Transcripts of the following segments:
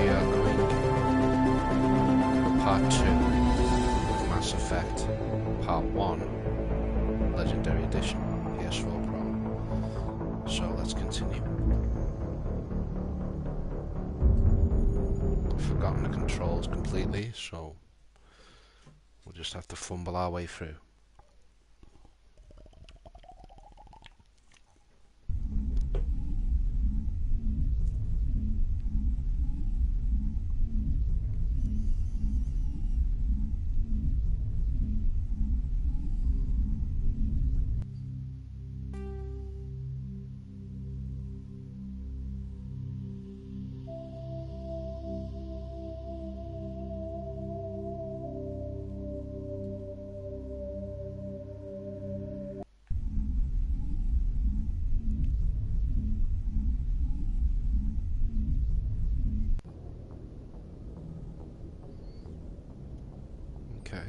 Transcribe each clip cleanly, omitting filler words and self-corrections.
we are going to part 2, Mass Effect, part 1, Legendary Edition, PS4 Pro. So let's continue. I've forgotten the controls completely, so we'll just have to fumble our way through. Okay.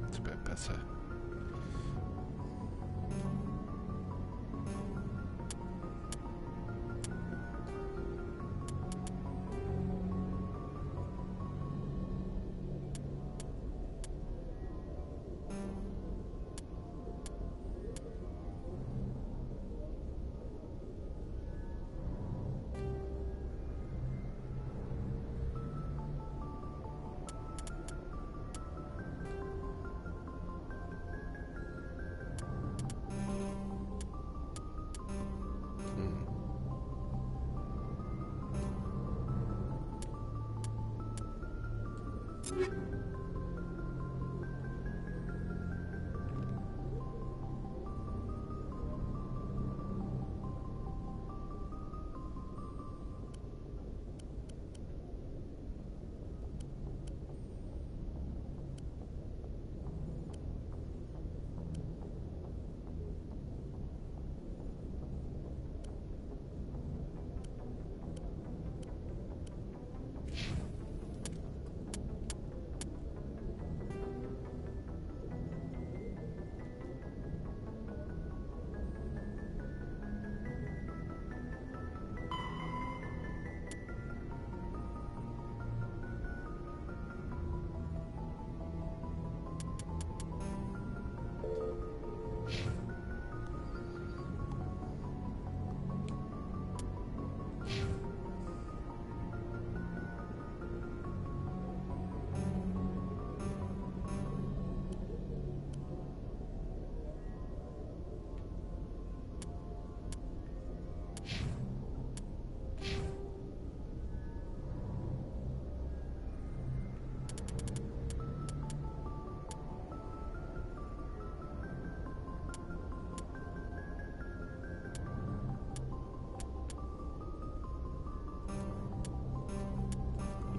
It's a bit better.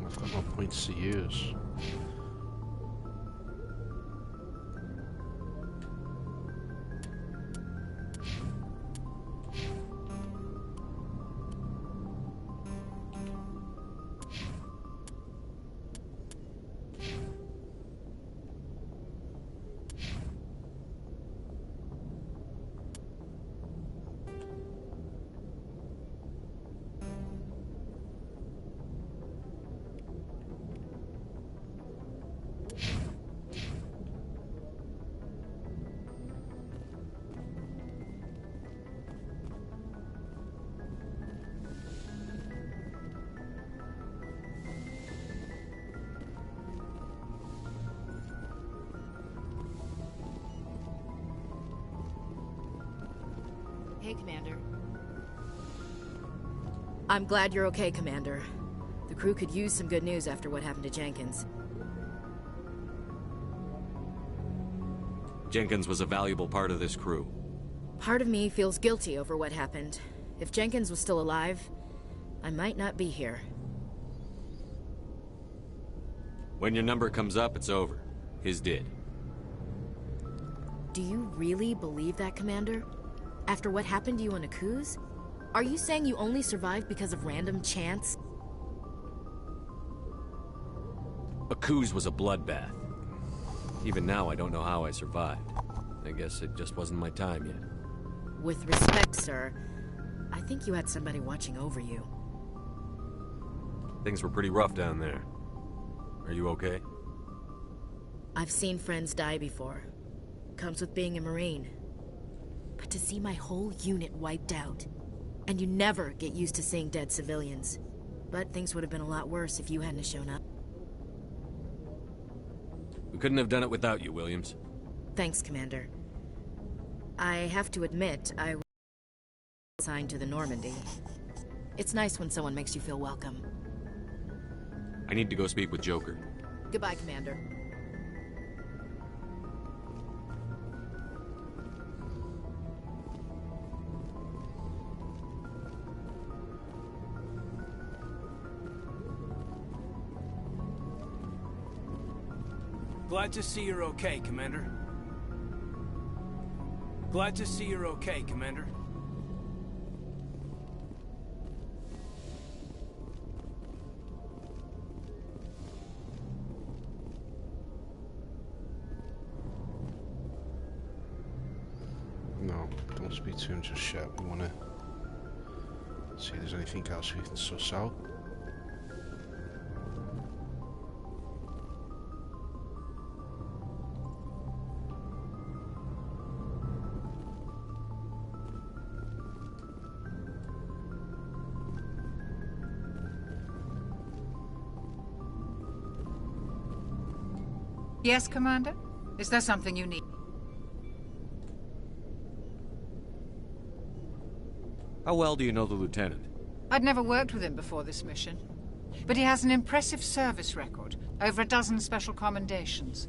I've got no points to use. Hey, Commander. I'm glad you're okay, Commander. The crew could use some good news after what happened to Jenkins. Jenkins was a valuable part of this crew. Part of me feels guilty over what happened. If Jenkins was still alive, I might not be here. When your number comes up, it's over. His did. Do you really believe that, Commander? After what happened to you on Aku's? Are you saying you only survived because of random chance? Aku's was a bloodbath. Even now, I don't know how I survived. I guess it just wasn't my time yet. With respect, sir, I think you had somebody watching over you. Things were pretty rough down there. Are you okay? I've seen friends die before. Comes with being a Marine. But to see my whole unit wiped out, and you never get used to seeing dead civilians. But things would have been a lot worse if you hadn't shown up. We couldn't have done it without you, Williams. Thanks, Commander. I have to admit, I was assigned to the Normandy. It's nice when someone makes you feel welcome. I need to go speak with Joker. Goodbye, Commander. Glad to see you're okay, Commander. Glad to see you're okay, Commander. No, don't speak to him just yet. We want to see if there's anything else we can suss out. Yes, Commander? Is there something you need? How well do you know the lieutenant? I'd never worked with him before this mission. But he has an impressive service record. Over a dozen special commendations.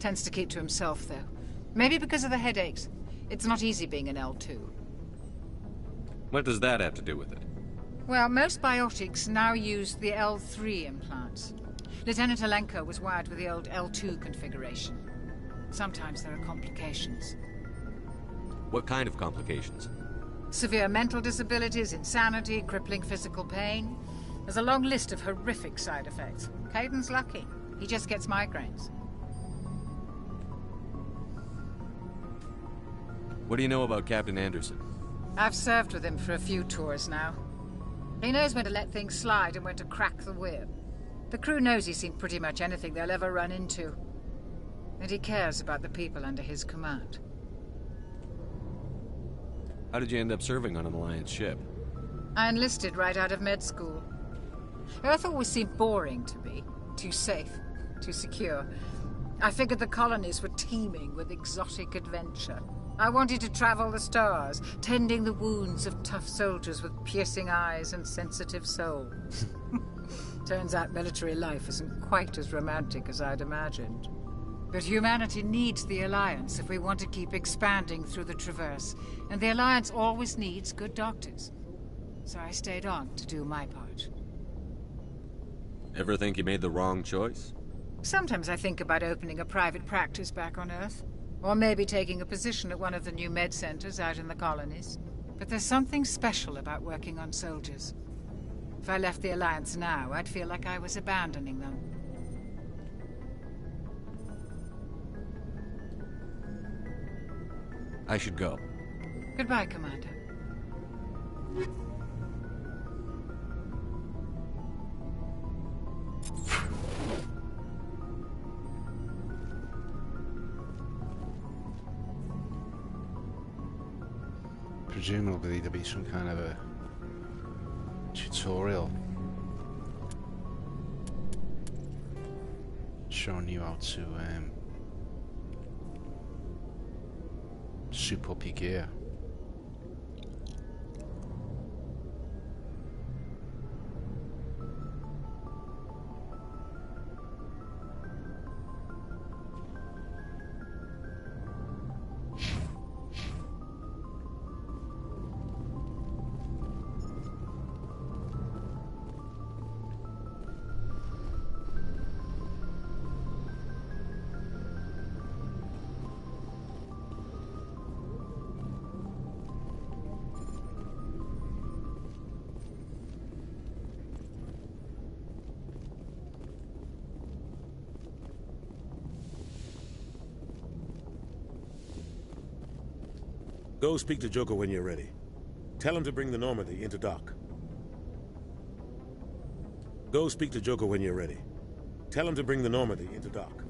Tends to keep to himself, though. Maybe because of the headaches. It's not easy being an L2. What does that have to do with it? Well, most biotics now use the L3 implants. Lieutenant Alenko was wired with the old L2 configuration. Sometimes there are complications. What kind of complications? Severe mental disabilities, insanity, crippling physical pain. There's a long list of horrific side effects. Caden's lucky. He just gets migraines. What do you know about Captain Anderson? I've served with him for a few tours now. He knows when to let things slide and when to crack the whip. The crew knows he's seen pretty much anything they'll ever run into. And he cares about the people under his command. How did you end up serving on an Alliance ship? I enlisted right out of med school. Earth always seemed boring to me. Too safe, too secure. I figured the colonies were teeming with exotic adventure. I wanted to travel the stars, tending the wounds of tough soldiers with piercing eyes and sensitive souls. Turns out military life isn't quite as romantic as I'd imagined. But humanity needs the Alliance if we want to keep expanding through the Traverse, and the Alliance always needs good doctors. So I stayed on to do my part. Ever think you made the wrong choice? Sometimes I think about opening a private practice back on Earth, or maybe taking a position at one of the new med centers out in the colonies. But there's something special about working on soldiers. If I left the Alliance now, I'd feel like I was abandoning them. I should go. Goodbye, Commander. Presumably there'll be some kind of a tutorial showing you how to soup up your gear. Go speak to Joker when you're ready. Tell him to bring the Normandy into dock. Go speak to Joker when you're ready. Tell him to bring the Normandy into dock.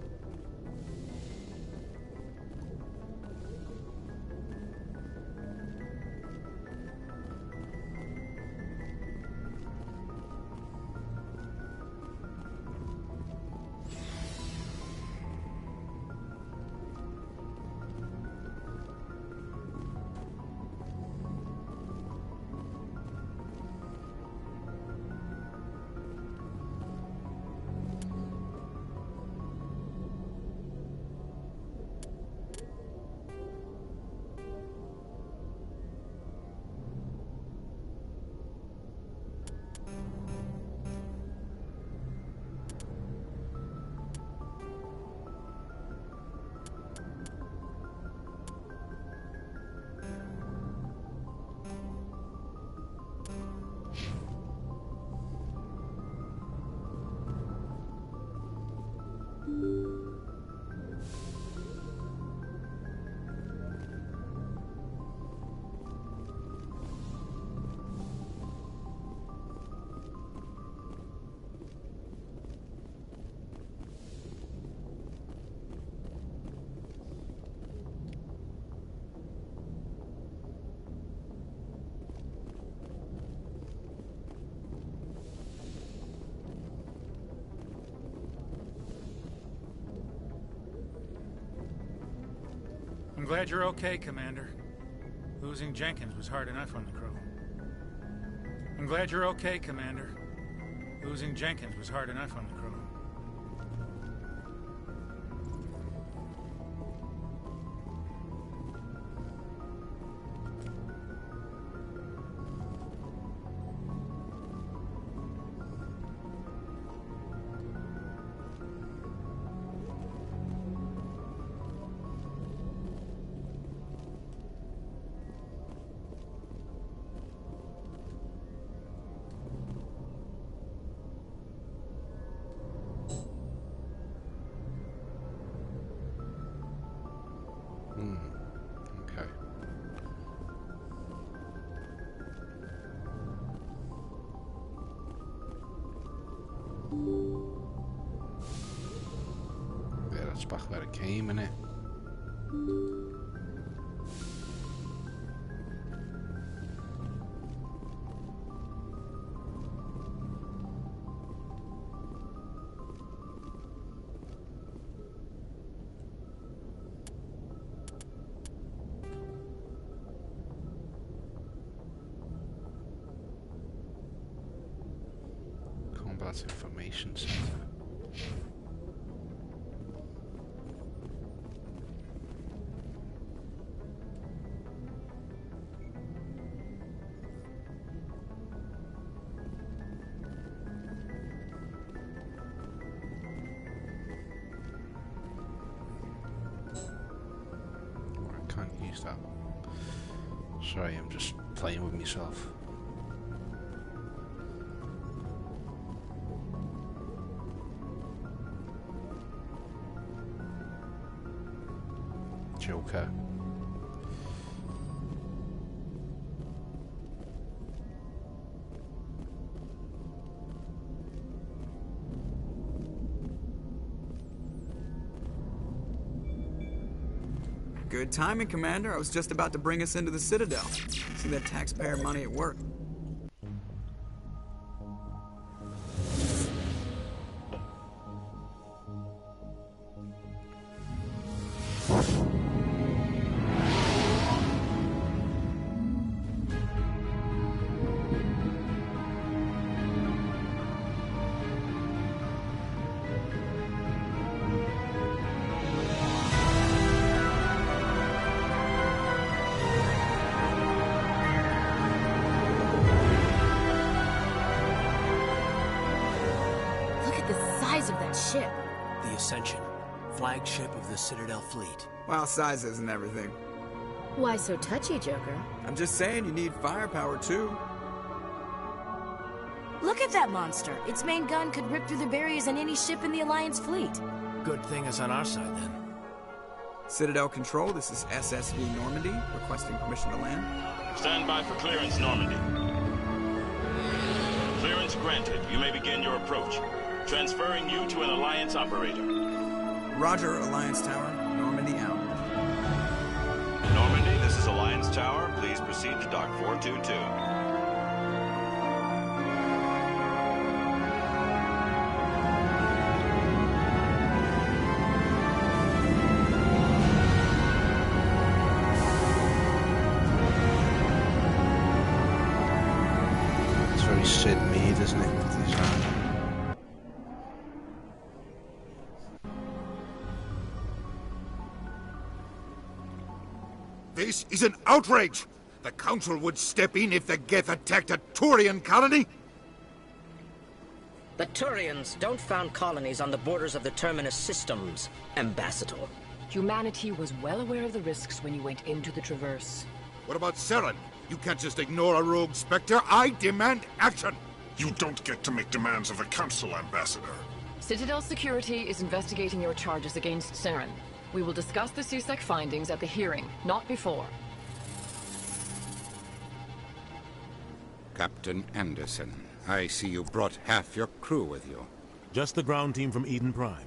I'm glad you're okay, Commander. Losing Jenkins was hard enough on the crew. I'm glad you're okay, Commander. Losing Jenkins was hard enough on the crew. Okay. Yeah, that's back where it came, innit? Combat Information Center. I can't use that. Sorry, I'm just playing with myself. Joker. Good timing, Commander. I was just about to bring us into the Citadel. See that taxpayer money at work. Of that ship. The Ascension, flagship of the Citadel fleet. Well, size isn't everything. Why so touchy, Joker? I'm just saying you need firepower, too. Look at that monster. Its main gun could rip through the barriers in any ship in the Alliance fleet. Good thing it's on our side, then. Citadel Control, this is SSV Normandy, requesting permission to land. Stand by for clearance, Normandy. Clearance granted. You may begin your approach. Transferring you to an Alliance operator. Roger, Alliance Tower. Normandy out. Normandy, this is Alliance Tower. Please proceed to Dock 422. It's very Sid Mead, isn't it? Design. This is an outrage! The Council would step in if the Geth attacked a Turian colony? The Turians don't found colonies on the borders of the Terminus systems, Ambassador. Humanity was well aware of the risks when you went into the Traverse. What about Saren? You can't just ignore a rogue Spectre. I demand action! You don't get to make demands of the Council, Ambassador. Citadel Security is investigating your charges against Saren. We will discuss the CSEC findings at the hearing, not before. Captain Anderson, I see you brought half your crew with you. Just the ground team from Eden Prime,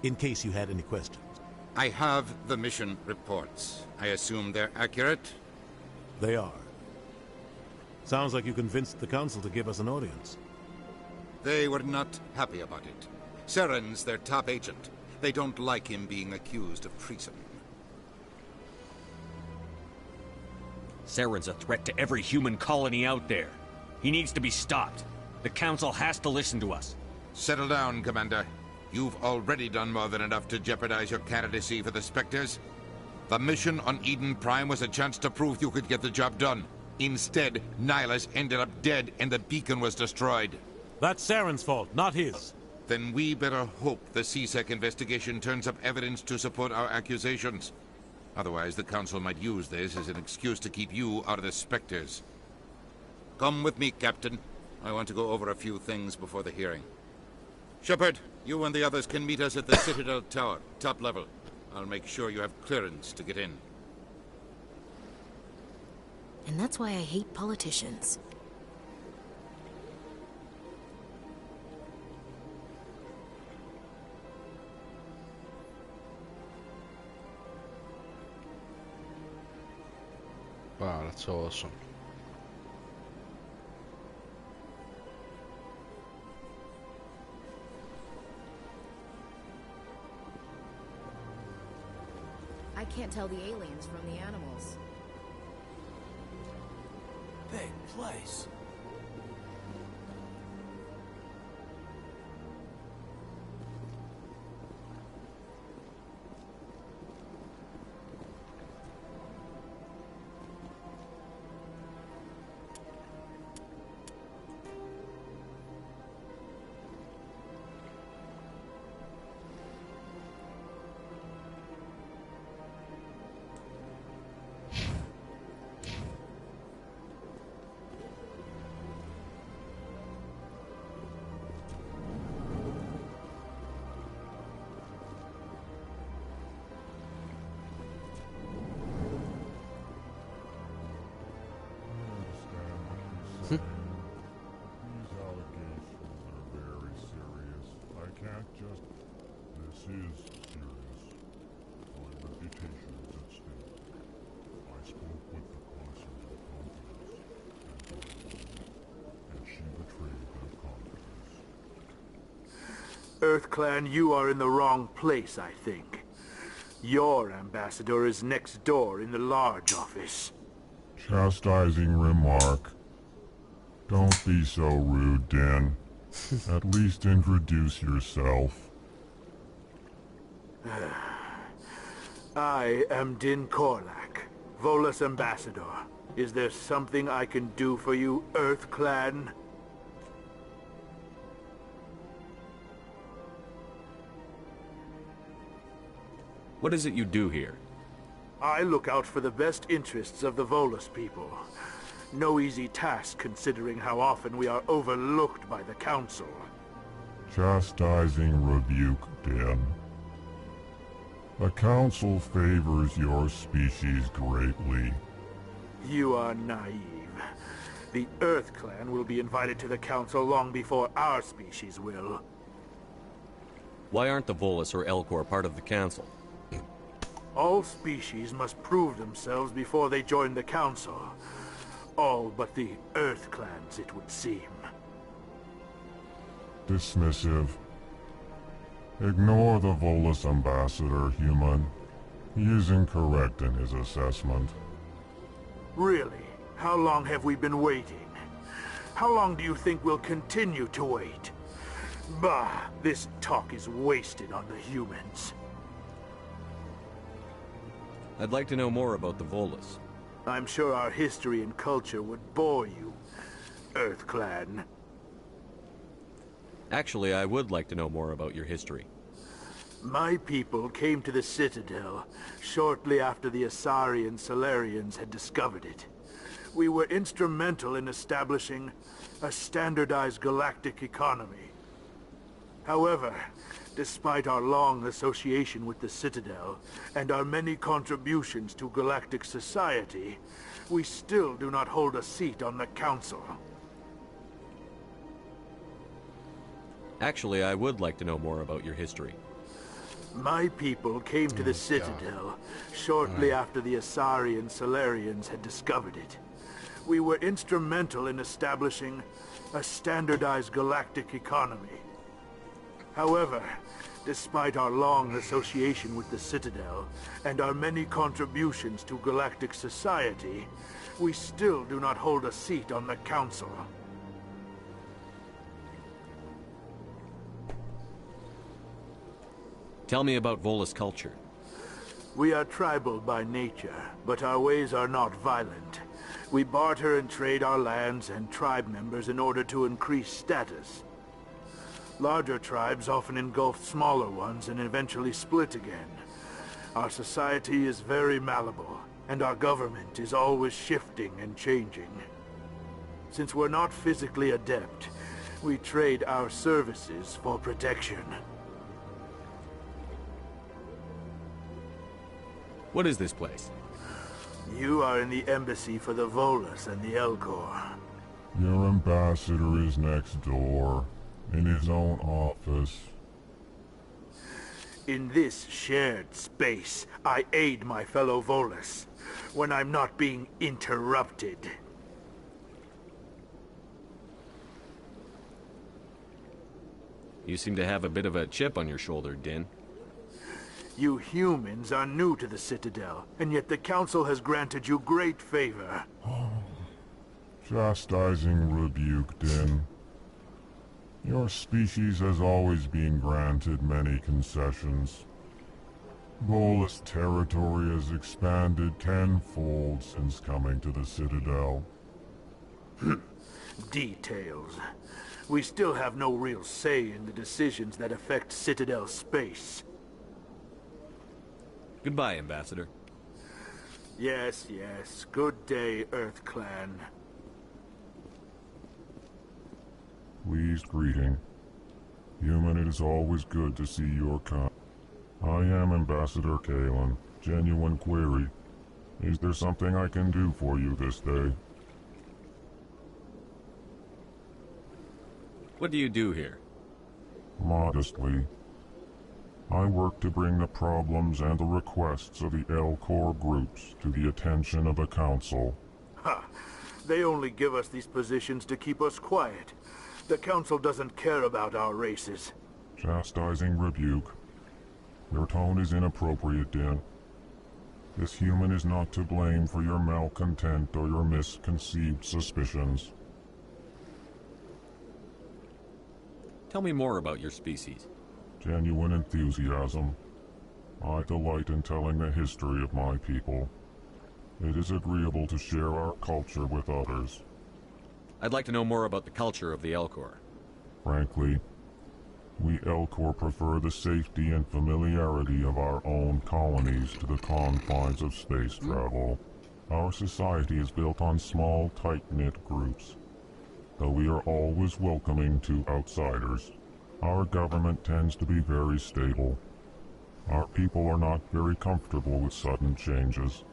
in case you had any questions. I have the mission reports. I assume they're accurate? They are. Sounds like you convinced the Council to give us an audience. They were not happy about it. Saren's their top agent. They don't like him being accused of treason. Saren's a threat to every human colony out there. He needs to be stopped. The Council has to listen to us. Settle down, Commander. You've already done more than enough to jeopardize your candidacy for the Spectres. The mission on Eden Prime was a chance to prove you could get the job done. Instead, Nihilus ended up dead and the beacon was destroyed. That's Saren's fault, not his. Then we better hope the CSEC investigation turns up evidence to support our accusations. Otherwise, the Council might use this as an excuse to keep you out of the Spectres. Come with me, Captain. I want to go over a few things before the hearing. Shepard, you and the others can meet us at the Citadel Tower, top level. I'll make sure you have clearance to get in. And that's why I hate politicians. Wow, that's awesome. I can't tell the aliens from the animals. Big place. These allegations are very serious. I can't just... This is serious. My reputation is at stake. I spoke with the Consul of Confidence, and she betrayed that confidence. EarthClan, you are in the wrong place, I think. Your ambassador is next door in the large office. Chastising remark. Don't be so rude, Dan. At least introduce yourself. I am Din Korlak, Volus ambassador. Is there something I can do for you, EarthClan? What is it you do here? I look out for the best interests of the Volus people. No easy task considering how often we are overlooked by the Council. Chastising rebuke, Dan. The Council favors your species greatly. You are naive. The Earth Clan will be invited to the Council long before our species will. Why aren't the Volus or Elcor part of the Council? All species must prove themselves before they join the Council. All but the Earth Clans, it would seem. Dismissive. Ignore the Volus ambassador, human. He is incorrect in his assessment. Really? How long have we been waiting? How long do you think we'll continue to wait? Bah, this talk is wasted on the humans. I'd like to know more about the Volus. I'm sure our history and culture would bore you, Earth Clan. Actually, I would like to know more about your history. My people came to the Citadel shortly after the Asari and Salarians had discovered it. We were instrumental in establishing a standardized galactic economy. However, despite our long association with the Citadel and our many contributions to galactic society, we still do not hold a seat on the Council. Actually, I would like to know more about your history. My people came to the Citadel shortly after the Asari and Salarians had discovered it. We were instrumental in establishing a standardized galactic economy. However, despite our long association with the Citadel and our many contributions to galactic society, we still do not hold a seat on the Council. Tell me about Volus culture. We are tribal by nature, but our ways are not violent. We barter and trade our lands and tribe members in order to increase status. Larger tribes often engulf smaller ones and eventually split again. Our society is very malleable, and our government is always shifting and changing. Since we're not physically adept, we trade our services for protection. What is this place? You are in the embassy for the Volus and the Elcor. Your ambassador is next door, in his own office. In this shared space, I aid my fellow Volus, when I'm not being interrupted. You seem to have a bit of a chip on your shoulder, Din. You humans are new to the Citadel, and yet the Council has granted you great favor. Chastising rebuke, Din. Your species has always been granted many concessions. Volus territory has expanded tenfold since coming to the Citadel. Details. We still have no real say in the decisions that affect Citadel space. Goodbye, Ambassador. Yes, yes. Good day, Earth Clan. Pleased greeting. Human, it is always good to see your kind. I am Ambassador Kalen. Genuine query. Is there something I can do for you this day? What do you do here? Modestly. I work to bring the problems and the requests of the Elcor groups to the attention of the Council. Ha! They only give us these positions to keep us quiet. The Council doesn't care about our races. Chastising rebuke. Your tone is inappropriate, Din. This human is not to blame for your malcontent or your misconceived suspicions. Tell me more about your species. Genuine enthusiasm. I delight in telling the history of my people. It is agreeable to share our culture with others. I'd like to know more about the culture of the Elcor. Frankly, we Elcor prefer the safety and familiarity of our own colonies to the confines of space travel. Our society is built on small, tight-knit groups, though we are always welcoming to outsiders. Our government tends to be very stable. Our people are not very comfortable with sudden changes.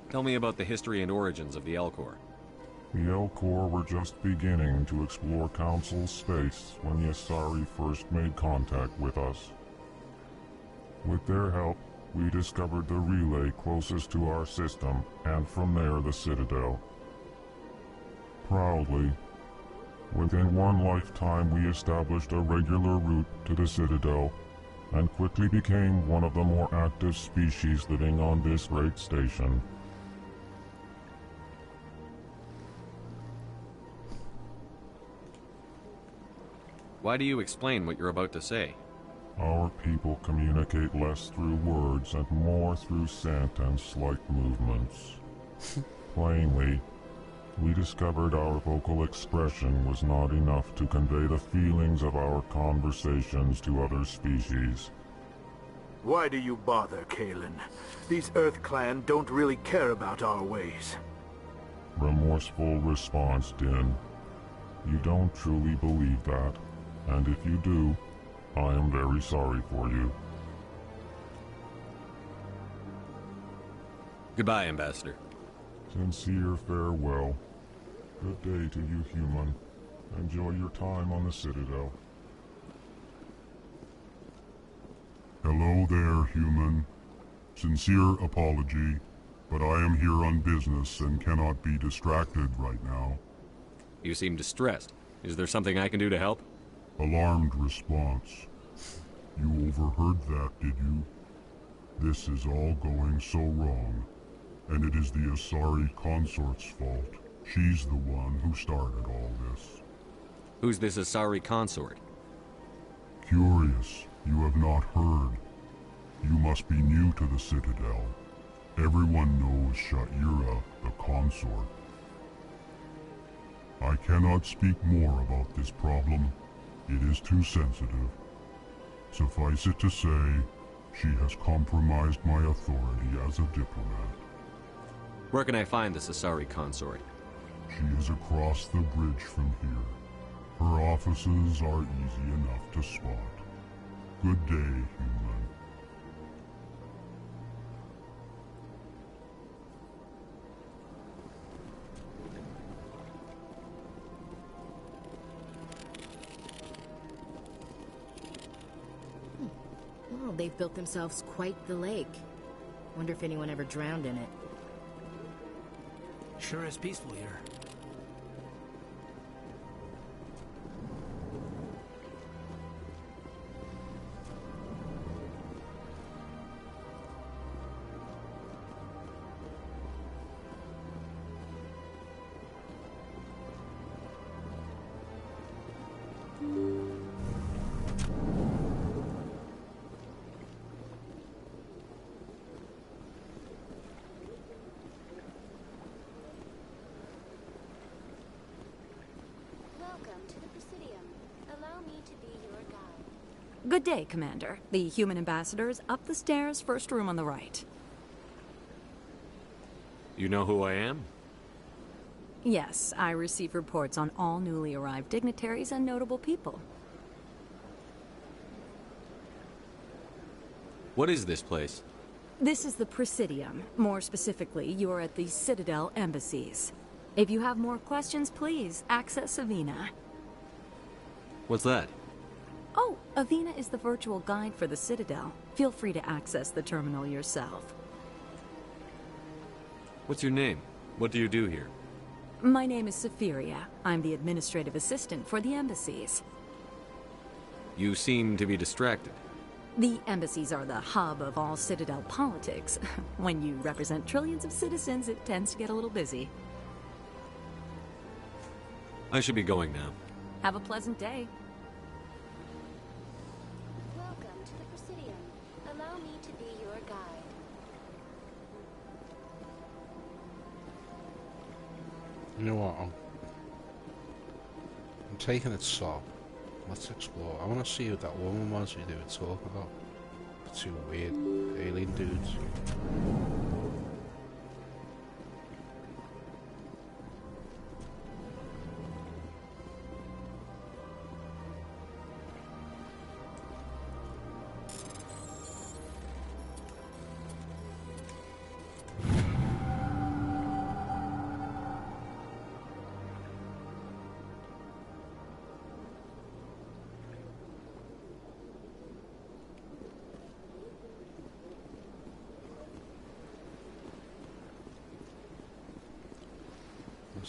Tell me about the history and origins of the Elcor. The Elcor were just beginning to explore Council's space when the Asari first made contact with us. With their help, we discovered the relay closest to our system, and from there the Citadel. Proudly, within one lifetime we established a regular route to the Citadel, and quickly became one of the more active species living on this great station. Why do you explain what you're about to say? Our people communicate less through words and more through scent and slight movements. Plainly, we discovered our vocal expression was not enough to convey the feelings of our conversations to other species. Why do you bother, Kalen? These Earth Clan don't really care about our ways. Remorseful response, Din. You don't truly believe that, and if you do, I am very sorry for you. Goodbye, Ambassador. Sincere farewell. Good day to you, human. Enjoy your time on the Citadel. Hello there, human. Sincere apology, but I am here on business and cannot be distracted right now. You seem distressed. Is there something I can do to help? Alarmed response. You overheard that, did you? This is all going so wrong, and it is the Asari consort's fault. She's the one who started all this. Who's this Asari consort? Curious, you have not heard. You must be new to the Citadel. Everyone knows Sha'ira, the consort. I cannot speak more about this problem. It is too sensitive. Suffice it to say, she has compromised my authority as a diplomat. Where can I find this Asari consort? She is across the bridge from here. Her offices are easy enough to spot. Good day, human. Well, they've built themselves quite the lake. Wonder if anyone ever drowned in it. Sure is peaceful here. Good day, Commander. The human ambassador is up the stairs, first room on the right. You know who I am? Yes, I receive reports on all newly arrived dignitaries and notable people. What is this place? This is the Presidium. More specifically, you are at the Citadel embassies. If you have more questions, please access Avina. What's that? Oh, Avina is the virtual guide for the Citadel. Feel free to access the terminal yourself. What's your name? What do you do here? My name is Safiria. I'm the administrative assistant for the embassies. You seem to be distracted. The embassies are the hub of all Citadel politics. When you represent trillions of citizens, it tends to get a little busy. I should be going now. Have a pleasant day. Welcome to the Presidium. Allow me to be your guide. You know what? I'm taking it slow. Let's explore. I want to see who that woman was who they were talking about. The two weird alien dudes.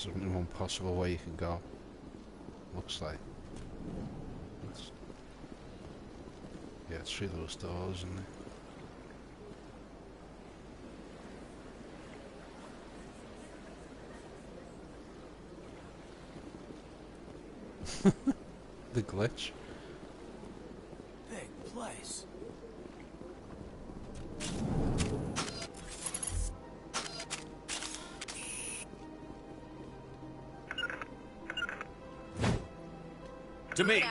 There's only one possible way you can go. Looks like. Yeah, it's through those doors, isn't it? The glitch. Big place. To me.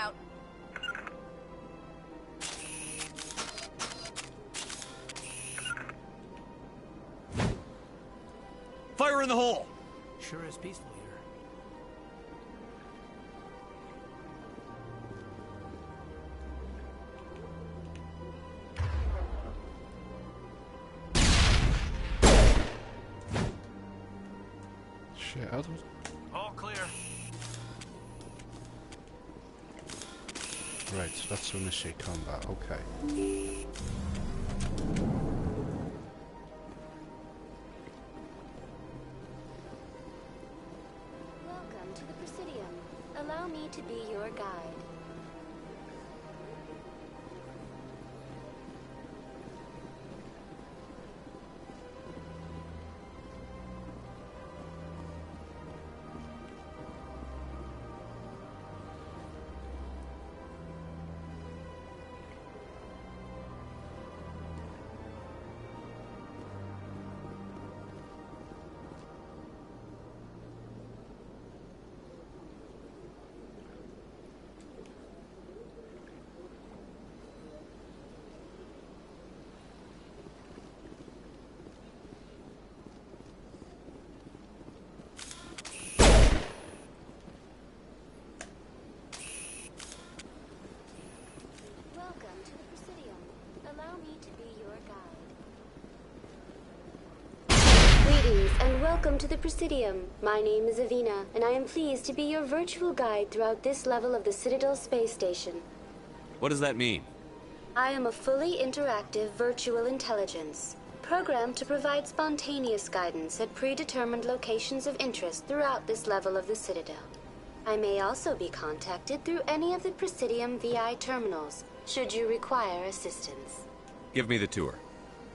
Fire in the hole. Sure is peaceful here. Shit, I don't... All clear. Right, so that's to initiate combat, okay. Welcome to the Presidium. Allow me to be your guide. Welcome to the Presidium. Allow me to be your guide. Greetings and welcome to the Presidium. My name is Avina, and I am pleased to be your virtual guide throughout this level of the Citadel space station. What does that mean? I am a fully interactive virtual intelligence, programmed to provide spontaneous guidance at predetermined locations of interest throughout this level of the Citadel. I may also be contacted through any of the Presidium VI terminals, should you require assistance. Give me the tour.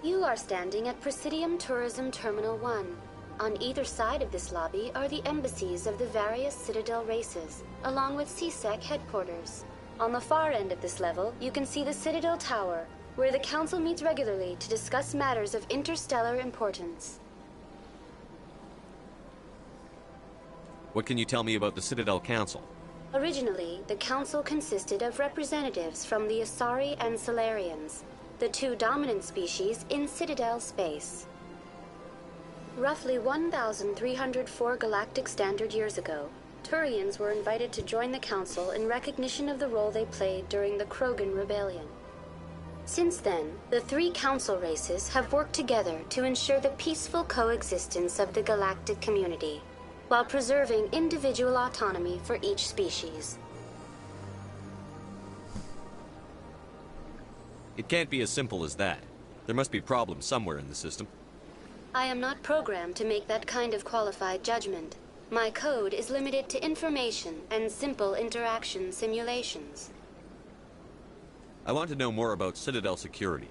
You are standing at Presidium Tourism Terminal 1. On either side of this lobby are the embassies of the various Citadel races, along with CSEC headquarters. On the far end of this level, you can see the Citadel Tower, where the Council meets regularly to discuss matters of interstellar importance. What can you tell me about the Citadel Council? Originally, the Council consisted of representatives from the Asari and Solarians, the two dominant species in Citadel space. Roughly 1,304 galactic standard years ago, Turians were invited to join the Council in recognition of the role they played during the Krogan Rebellion. Since then, the three Council races have worked together to ensure the peaceful coexistence of the galactic community, while preserving individual autonomy for each species. It can't be as simple as that. There must be problems somewhere in the system. I am not programmed to make that kind of qualified judgment. My code is limited to information and simple interaction simulations. I want to know more about Citadel security.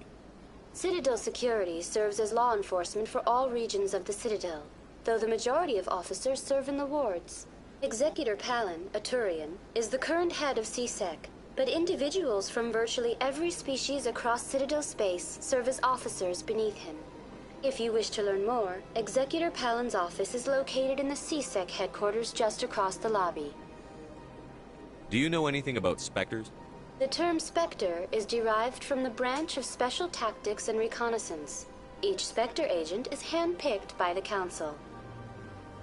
Citadel security serves as law enforcement for all regions of the Citadel, though the majority of officers serve in the wards. Executor Palin, a Turian, is the current head of CSEC, but individuals from virtually every species across Citadel space serve as officers beneath him. If you wish to learn more, Executor Palin's office is located in the CSEC headquarters just across the lobby. Do you know anything about Spectres? The term Spectre is derived from the branch of Special Tactics and Reconnaissance. Each Spectre agent is handpicked by the Council.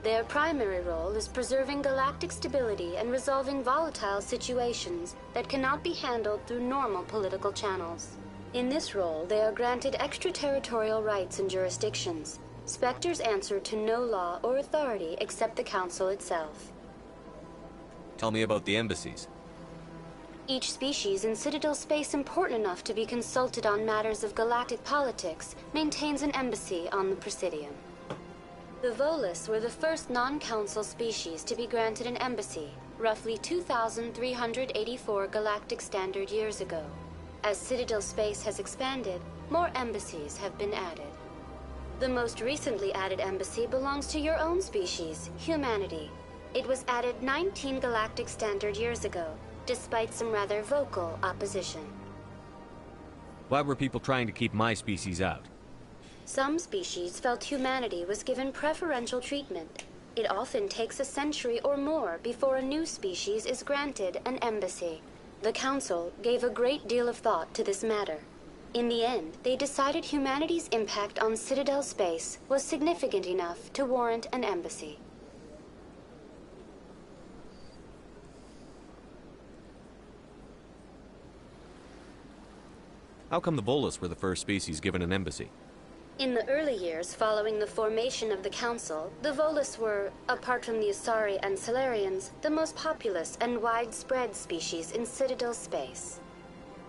Their primary role is preserving galactic stability and resolving volatile situations that cannot be handled through normal political channels. In this role, they are granted extraterritorial rights and jurisdictions. Spectres answer to no law or authority except the Council itself. Tell me about the embassies. Each species in Citadel space important enough to be consulted on matters of galactic politics maintains an embassy on the Presidium. The Volus were the first non-council species to be granted an embassy, roughly 2,384 galactic standard years ago. As Citadel space has expanded, more embassies have been added. The most recently added embassy belongs to your own species, humanity. It was added 19 galactic standard years ago, despite some rather vocal opposition. Why were people trying to keep my species out? Some species felt humanity was given preferential treatment. It often takes a century or more before a new species is granted an embassy. The Council gave a great deal of thought to this matter. In the end, they decided humanity's impact on Citadel space was significant enough to warrant an embassy. How come the Volus were the first species given an embassy? In the early years following the formation of the Council, the Volus were, apart from the Asari and Salarians, the most populous and widespread species in Citadel space.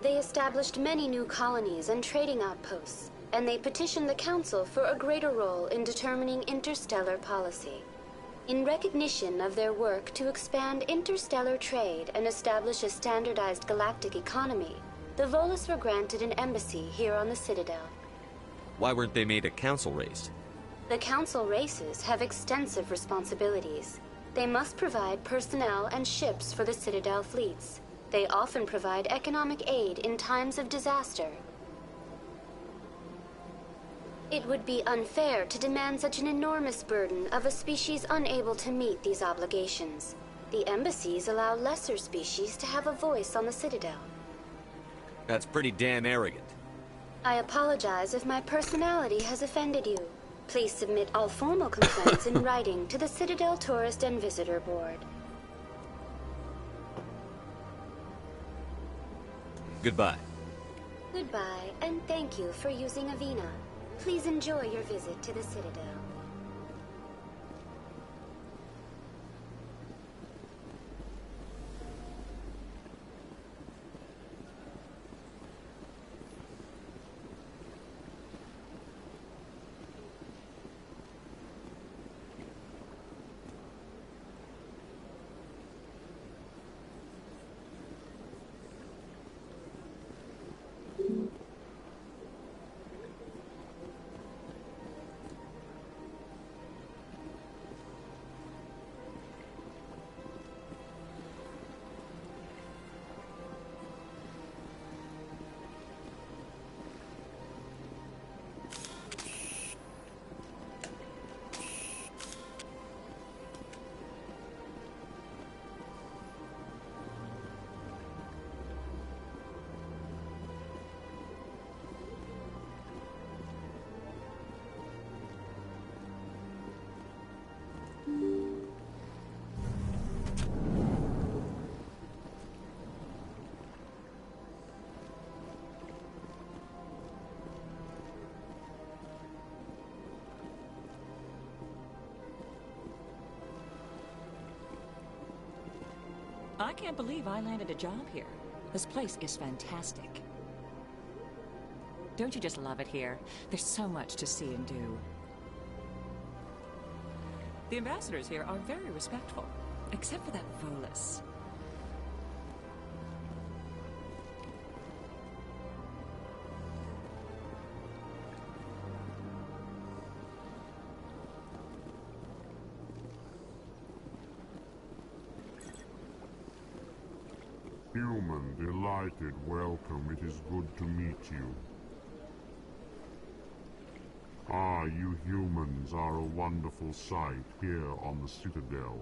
They established many new colonies and trading outposts, and they petitioned the Council for a greater role in determining interstellar policy. In recognition of their work to expand interstellar trade and establish a standardized galactic economy, the Volus were granted an embassy here on the Citadel. Why weren't they made a council race? The Council races have extensive responsibilities. They must provide personnel and ships for the Citadel fleets. They often provide economic aid in times of disaster. It would be unfair to demand such an enormous burden of a species unable to meet these obligations. The embassies allow lesser species to have a voice on the Citadel. That's pretty damn arrogant. I apologize if my personality has offended you. Please submit all formal complaints in writing to the Citadel Tourist and Visitor Board. Goodbye. Goodbye, and thank you for using Avina. Please enjoy your visit to the Citadel. I can't believe I landed a job here. This place is fantastic. Don't you just love it here? There's so much to see and do. The ambassadors here are very respectful, except for that Volus. Human, delighted, welcome. It is good to meet you. Ah, you humans are a wonderful sight here on the Citadel.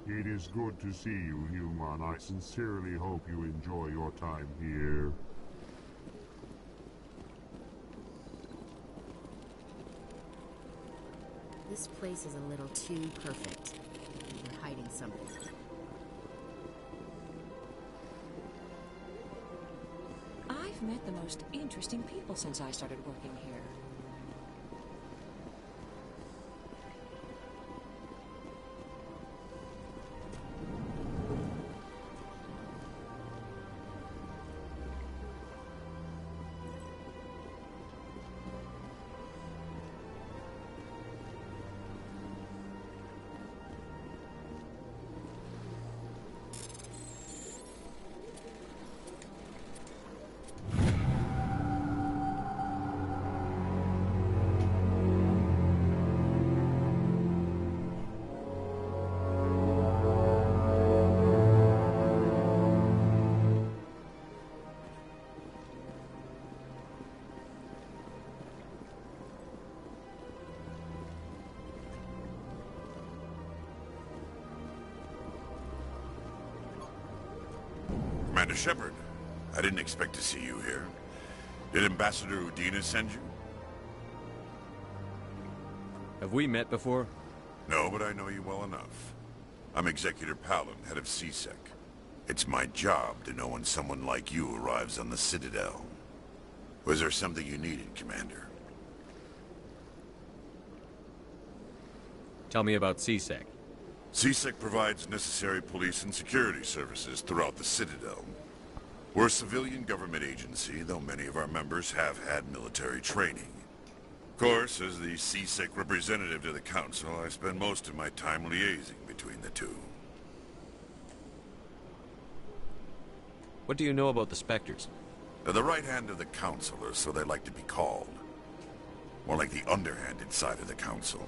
It is good to see you, human. I sincerely hope you enjoy your time here. This place is a little too perfect. You're hiding something. I've met the most interesting people since I started working here. Commander Shepard, I didn't expect to see you here. Did Ambassador Udina send you? Have we met before? No, but I know you well enough. I'm Executor Palin, head of CSEC. It's my job to know when someone like you arrives on the Citadel. Was there something you needed, Commander? Tell me about CSEC. CSEC provides necessary police and security services throughout the Citadel. We're a civilian government agency, though many of our members have had military training. Of course, as the CSEC representative to the Council, I spend most of my time liaising between the two. What do you know about the Spectres? They're the right hand of the Council, or so they like to be called. More like the underhanded side of the Council.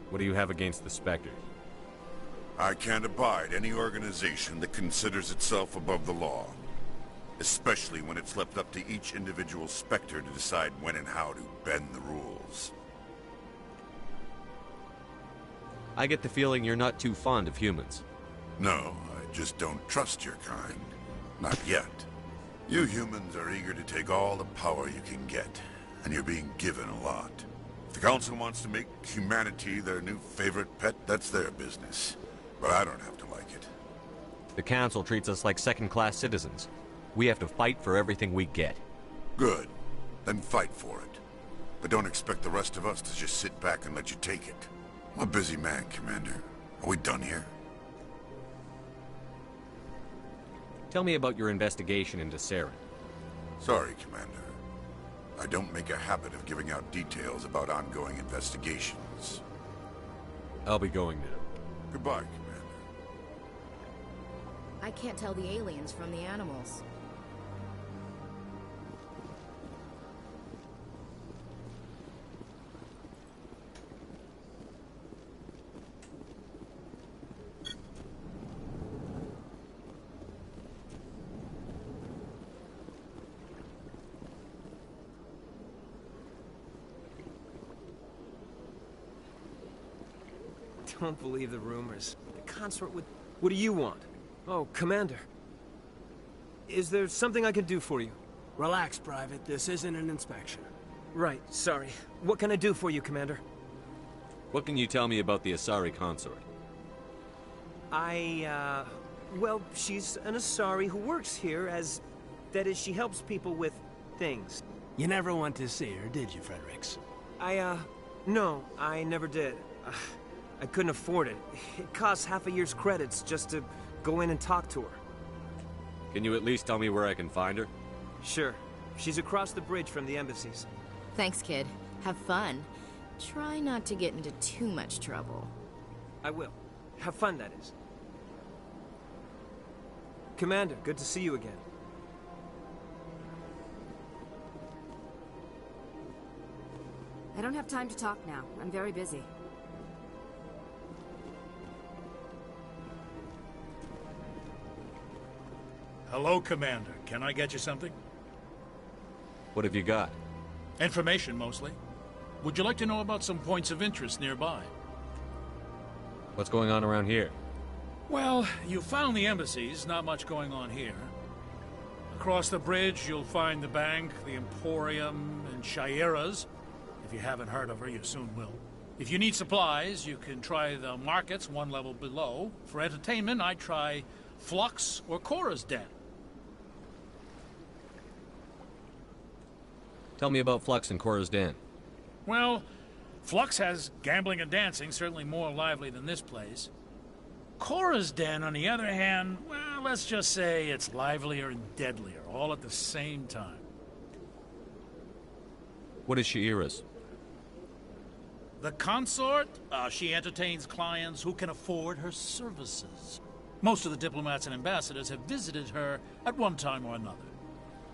What do you have against the Spectres? I can't abide any organization that considers itself above the law. Especially when it's left up to each individual Spectre to decide when and how to bend the rules. I get the feeling you're not too fond of humans. No, I just don't trust your kind. Not yet. You humans are eager to take all the power you can get, and you're being given a lot. If the Council wants to make humanity their new favorite pet, that's their business. But I don't have to like it. The Council treats us like second-class citizens. We have to fight for everything we get. Good. Then fight for it. But don't expect the rest of us to just sit back and let you take it. I'm a busy man, Commander. Are we done here? Tell me about your investigation into Saren. Sorry, Commander. I don't make a habit of giving out details about ongoing investigations. I'll be going now. Goodbye, Commander. I can't tell the aliens from the animals. Don't believe the rumors. The consort would... What do you want? Oh, Commander. Is there something I can do for you? Relax, Private. This isn't an inspection. Right, sorry. What can I do for you, Commander? What can you tell me about the Asari consort? Well, she's an Asari who works here as... That is, she helps people with things. You never went to see her, did you, Fredericks? No, I never did. I couldn't afford it. It costs half a year's credits just to go in and talk to her. Can you at least tell me where I can find her? Sure. She's across the bridge from the embassies. Thanks, kid. Have fun. Try not to get into too much trouble. I will. Have fun, that is. Commander, good to see you again. I don't have time to talk now. I'm very busy. Hello, Commander. Can I get you something? What have you got? Information, mostly. Would you like to know about some points of interest nearby? What's going on around here? Well, you found the embassies. Not much going on here. Across the bridge, you'll find the bank, the Emporium, and Shaira's. If you haven't heard of her, you soon will. If you need supplies, you can try the markets one level below. For entertainment, I'd try Flux or Cora's Den. Tell me about Flux and Cora's Den. Well, Flux has gambling and dancing, certainly more lively than this place. Cora's Den, on the other hand, well, let's just say it's livelier and deadlier, all at the same time. What is Shaira's? The consort, she entertains clients who can afford her services. Most of the diplomats and ambassadors have visited her at one time or another.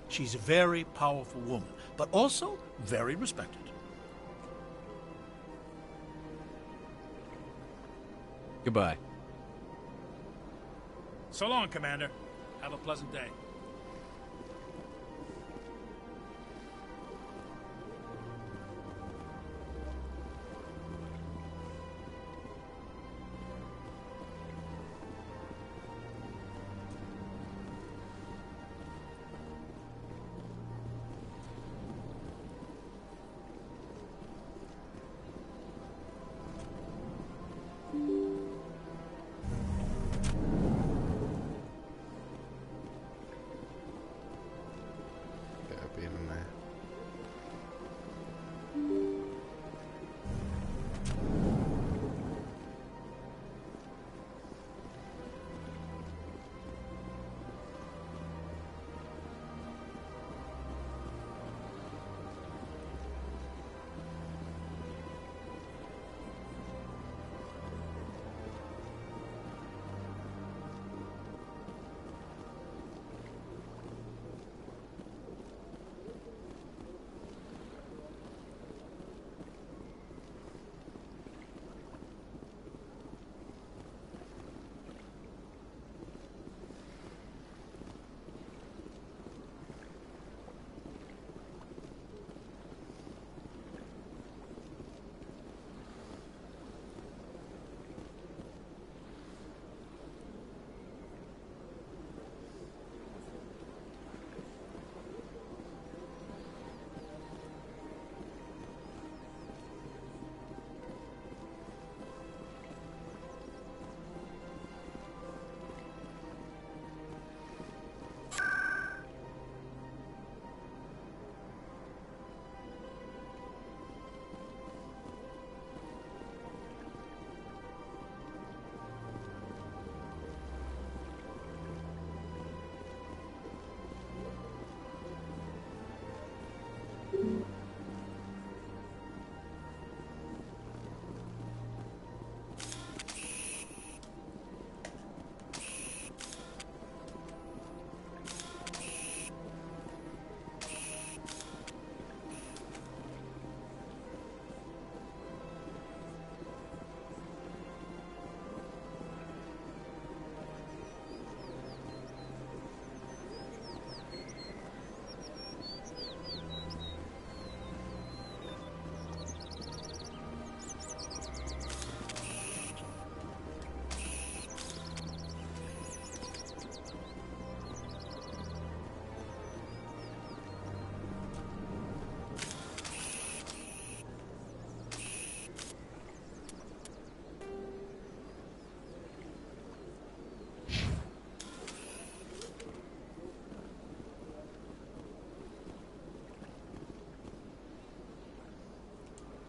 She's a very powerful woman, but also very respected. Goodbye. So long, Commander. Have a pleasant day.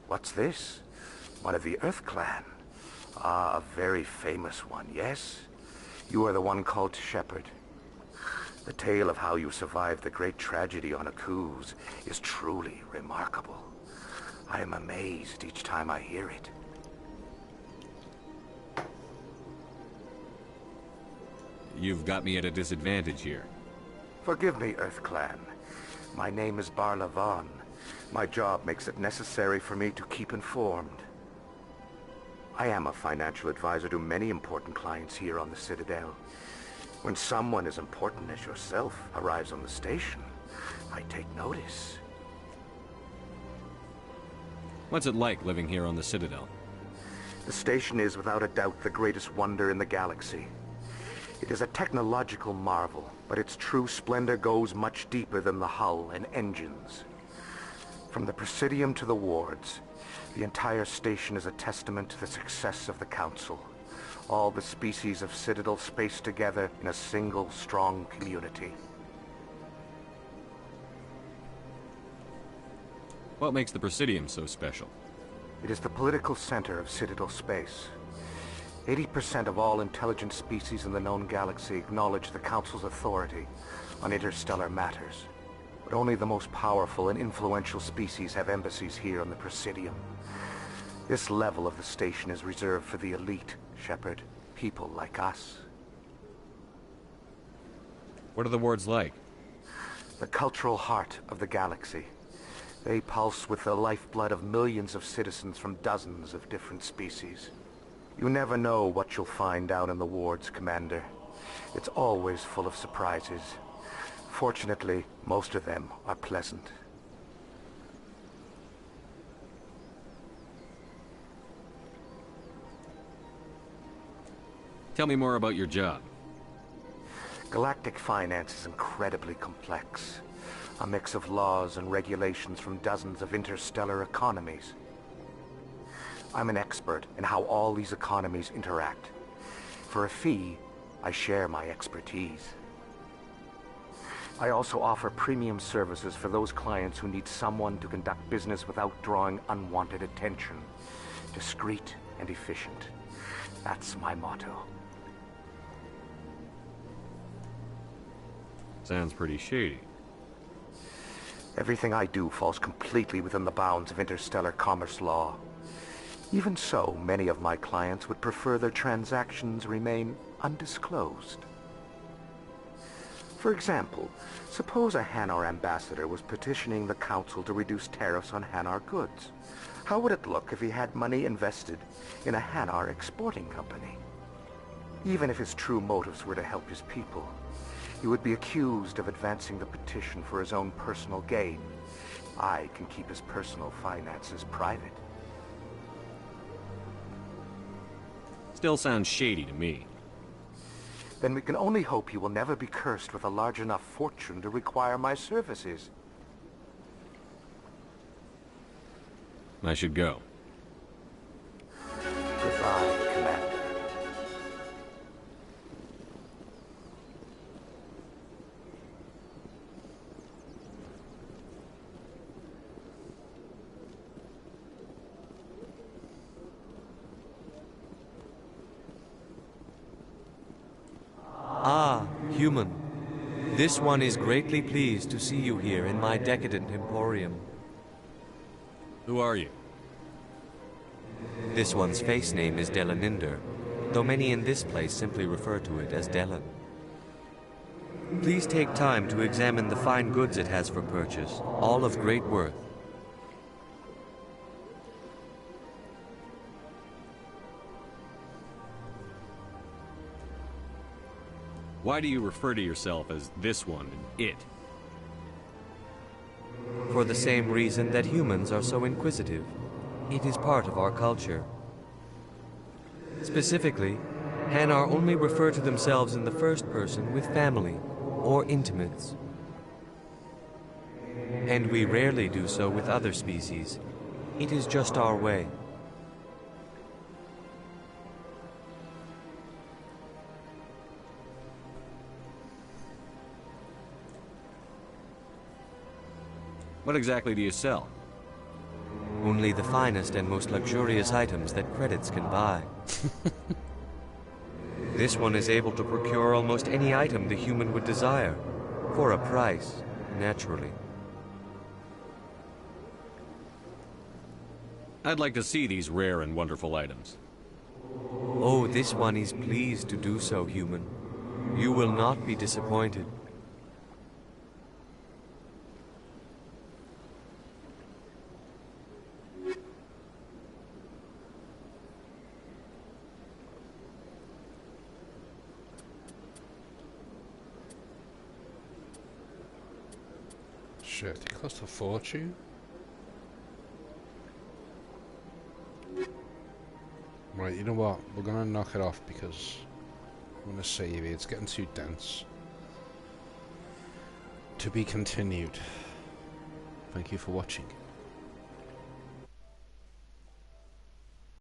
What's this? One of the Earth Clan. Ah, a very famous one, yes? You are the one called Shepard. The tale of how you survived the great tragedy on Akuz is truly remarkable. I am amazed each time I hear it. You've got me at a disadvantage here. Forgive me, Earth Clan. My name is Barla Vaughn. My job makes it necessary for me to keep informed. I am a financial advisor to many important clients here on the Citadel. When someone as important as yourself arrives on the station, I take notice. What's it like living here on the Citadel? The station is without a doubt the greatest wonder in the galaxy. It is a technological marvel, but its true splendor goes much deeper than the hull and engines. From the Presidium to the wards, the entire station is a testament to the success of the Council. All the species of Citadel spaced together in a single, strong community. What makes the Presidium so special? It is the political center of Citadel space. 80% of all intelligent species in the known galaxy acknowledge the Council's authority on interstellar matters. But only the most powerful and influential species have embassies here on the Presidium. This level of the station is reserved for the elite, Shepard. People like us. What are the wards like? The cultural heart of the galaxy. They pulse with the lifeblood of millions of citizens from dozens of different species. You never know what you'll find down in the wards, Commander. It's always full of surprises. Fortunately, most of them are pleasant. Tell me more about your job. Galactic finance is incredibly complex. A mix of laws and regulations from dozens of interstellar economies. I'm an expert in how all these economies interact. For a fee, I share my expertise. I also offer premium services for those clients who need someone to conduct business without drawing unwanted attention. Discreet and efficient. That's my motto. Sounds pretty shady. Everything I do falls completely within the bounds of interstellar commerce law. Even so, many of my clients would prefer their transactions remain undisclosed. For example, suppose a Hanar ambassador was petitioning the Council to reduce tariffs on Hanar goods. How would it look if he had money invested in a Hanar exporting company? Even if his true motives were to help his people, he would be accused of advancing the petition for his own personal gain. I can keep his personal finances private. Still sounds shady to me. Then we can only hope you will never be cursed with a large enough fortune to require my services. I should go. Goodbye, Commander. Ah, human. This one is greatly pleased to see you here in my decadent emporium. Who are you? This one's face name is Delaninder, though many in this place simply refer to it as Delan. Please take time to examine the fine goods it has for purchase, all of great worth. Why do you refer to yourself as this one and it? For the same reason that humans are so inquisitive. It is part of our culture. Specifically, Hanar only refer to themselves in the first person with family or intimates. And we rarely do so with other species. It is just our way. What exactly do you sell? Only the finest and most luxurious items that credits can buy. This one is able to procure almost any item the human would desire, for a price, naturally. I'd like to see these rare and wonderful items. Oh, this one is pleased to do so, human. You will not be disappointed. Shit, it cost a fortune. Right, you know what? We're gonna knock it off because I'm gonna save it. It's getting too dense. To be continued. Thank you for watching.